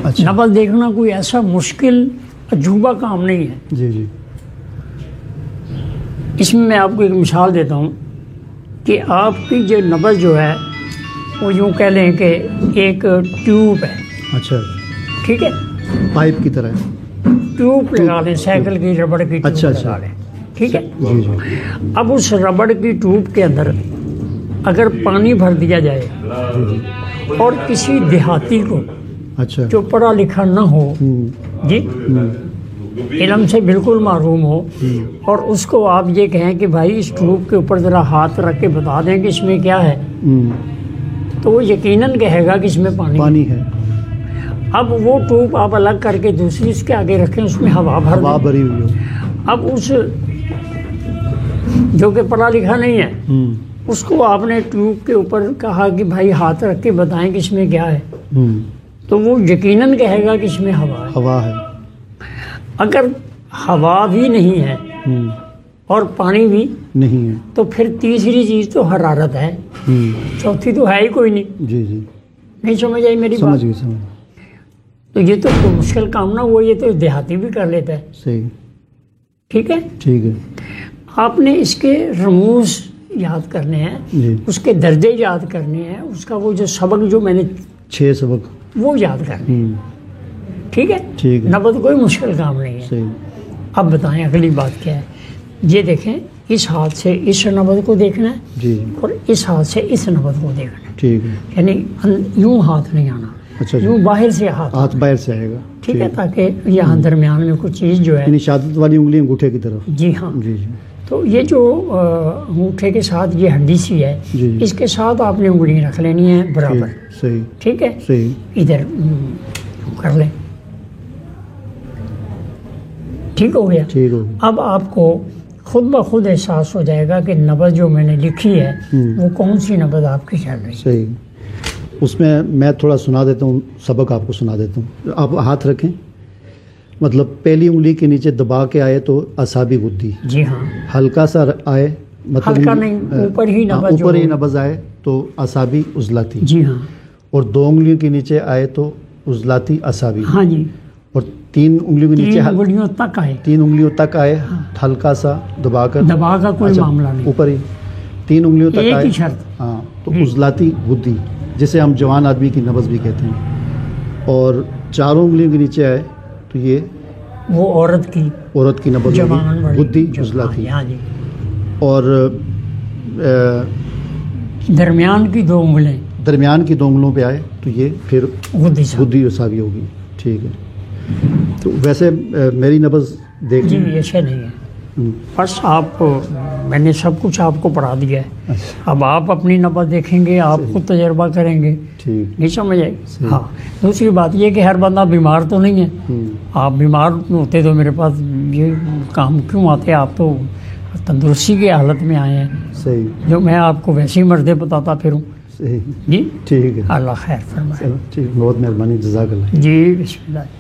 اچھا نبض دیکھنا کوئی ایسا مشکل عجوبہ کام نہیں ہے. جی جی اس میں آپ کو ایک مثال دیتا ہوں کہ آپ کی جو نبض جو ہے وہ یوں کہہ لیں کہ ایک ٹیوب ہے. اچھا ٹھیک ہے, پائپ کی طرح. ٹیوب لگا لیں, سائیکل کی ربڑ کی ٹیوب اچھا لگا لیں. ٹھیک ہے, جی جی اب اس ربڑ کی ٹیوب کے اندر اگر پانی بھر دیا جائے اور کسی دیہاتی کو اچھا جو پڑھا لکھا نہ ہو, جی علم سے بالکل محروم ہو, اور اس کو آپ یہ کہیں کہ بھائی اس ٹیوب کے اوپر ذرا ہاتھ رکھ کے بتا دیں کہ اس میں کیا ہے, تو وہ یقیناً کہے گا کہ اس میں پانی ہے. اب وہ ٹیوب آپ الگ کر کے دوسری اس کے آگے رکھیں, اس میں ہوا بھری ہوئی ہو. اب اس جو کہ پڑھا لکھا نہیں ہے اس کو آپ نے ٹیوب کے اوپر کہا کہ بھائی ہاتھ رکھ کے بتائیں کہ اس میں کیا ہے, تو وہ یقیناً کہے گا کہ اس میں ہوا ہے. اگر ہوا بھی نہیں ہے اور پانی بھی نہیں ہے تو پھر تیسری چیز تو حرارت ہے, چوتھی تو ہے ہی کوئی نہیں. جی جی نہیں سمجھ آئی میری بات؟ تو یہ تو کوئی مشکل کام نہ وہ, یہ تو دیہاتی بھی کر لیتا ہے. صحیح. ٹھیک ہے, ٹھیک ہے. آپ نے اس کے رموز یاد کرنے ہیں, جی اس کے درجے یاد کرنے ہیں, اس کا وہ جو سبق جو میں نے 6 سبق وہ یاد کرنے ہیں. ٹھیک ہے, ٹھیک ہے. نبض کوئی مشکل کام نہیں ہے. صحیح. اب بتائیں اگلی بات کیا ہے. یہ دیکھیں, اس ہاتھ سے اس نبض کو دیکھنا ہے, جی اور اس ہاتھ سے اس نبض کو دیکھنا ہے. ٹھیک ہے. یعنی یوں ہاتھ نہیں آنا, اچھا یوں باہر سے ہاتھ باہر سے آئے گا. ٹھیک ہے, تاکہ یہاں درمیان میں کوئی چیز جو ہے, یعنی شہادت والی انگلی انگوٹھے کی طرف. جی ہاں. جی جی. تو یہ جو انگوٹھے کے ساتھ یہ ہڈی سی ہے, جی. اس کے ساتھ آپ نے انگلی رکھ لینی ہے برابر. صحیح. ٹھیک ہے, صحیح. ادھر کر لیں. ٹھیک ہو گیا. ٹھیک ہو گیا. اب آپ کو خود بخود احساس ہو جائے گا کہ نبض جو میں نے لکھی ہے وہ کون سی نبض آپ کی چل رہی ہے. صحیح. اس میں تھوڑا سنا دیتا ہوں, سبق آپ کو سنا دیتا ہوں. آپ ہاتھ رکھیں, مطلب پہلی انگلی کے نیچے دبا کے آئے تو اعصابی گدی. جی ہاں. ہلکا سا آئے, مطلب ہلکا نہیں, اوپر ہی نبض, اوپر ہی نبض آئے تو اعصابی عضلاتی. جی ہاں. اور 2 انگلیوں کے نیچے آئے تو عضلاتی اعصابی. ہاں جی. اور 3 انگلیوں کے نیچے 3 انگلیوں تک آئے, 3 انگلیوں تک آئے, ہلکا سا دبا کر, دبا کا کوئی معاملہ نہیں, اوپر ہی 3 انگلیوں تک ایک آئے. ہی شرط. ہاں, تو عضلاتی گدی جسے ہم جوان آدمی کی نبض بھی کہتے ہیں. اور 4 انگلیوں کے نیچے آئے تو یہ وہ عورت کی نبض جوان گدی عضلاتی. ہاں جی. اور درمیان کی 2 انگلیں, درمیان کی 2 انگلوں پہ آئے تو یہ پھر گدی اعصابی ہوگی. ٹھیک ہے. تو ویسے میری نبض دیکھ جی ایسے نہیں ہے, بس آپ میں نے سب کچھ آپ کو پڑھا دیا ہے. اب آپ اپنی نبض دیکھیں گے, آپ خود تجربہ کریں گے. ٹھیک. نہیں سمجھ آئی؟ ہاں. دوسری بات یہ کہ ہر بندہ بیمار تو نہیں ہے. آپ بیمار ہوتے تو میرے پاس یہ کام کیوں آتے, آپ تو تندرستی کی حالت میں آئے ہیں. صحیح. جو میں آپ کو ویسے ہی مردے بتاتا پھروں. صحیح. جی ٹھیک ہے. اللہ خیر فرمائے. ٹھیک, بہت مہربانی, جزاک اللہ. جی بسم اللہ.